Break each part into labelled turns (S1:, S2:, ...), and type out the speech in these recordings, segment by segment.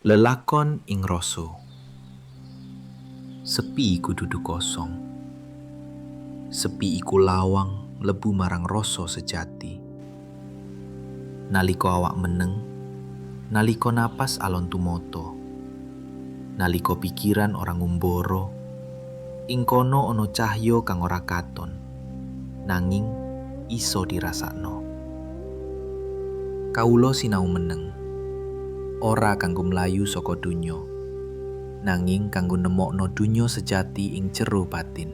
S1: Lelakon ing rasa. Sepi iku dudu kosong. Sepi iku lawang mlebu marang rasa sejati. Nalika awak meneng, nalika napas alon tumoto, nalika pikiran ora ngumbara, ing kono ana cahya kang ora katon, nanging iso dirasakno. Kawula sinau meneng, ora kanggo mlayu saka donya, nanging kanggo nemokno donya sejati ing jero batin.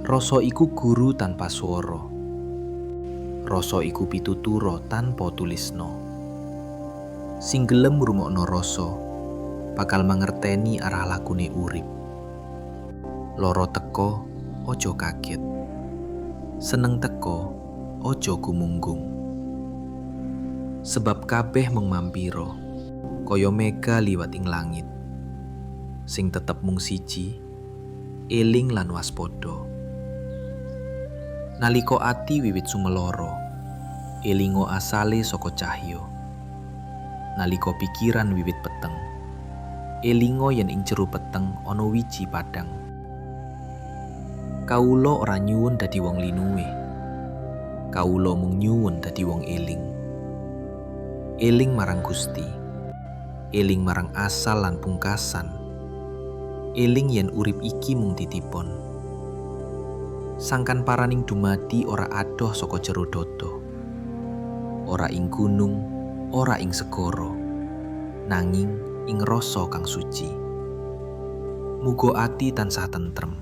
S1: Rasa iku guru tanpa swara. Rasa iku pitutura tanpa tulisna. Sing gelem ngrungokno rasa bakal mangerteni arah lakune urip. Lara teka, aja kaget. Seneng teka, aja gumunggung. Sebab kabeh mung mampira, kaya mega liwat ing langit. Sing tetep mung siji, eling lan waspada. Nalika ati wiwit sumeloro, elinga asale saka cahya. Nalika pikiran wiwit peteng, elinga yen ing jero peteng ana wiji padhang. Kawula ora nyuwun dadi wong linuwe. Kawula mung nyuwun dadi wong eling. Eling marang Gusti. Eling marang asal lan pungkasan. Eling yen urip iki mung titipon. Sangkan paraning dumadi ora adoh saka jero dada. Ora ing gunung, ora ing segara, nanging ing rasa kang suci. Muga ati tansah tentrem.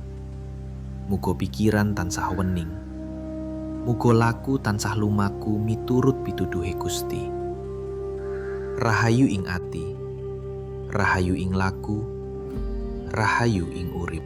S1: Muga pikiran tansah wening. Muga laku tansah lumaku miturut pituduhe Gusti. Rahayu ing ati, rahayu ing laku, rahayu ing urip.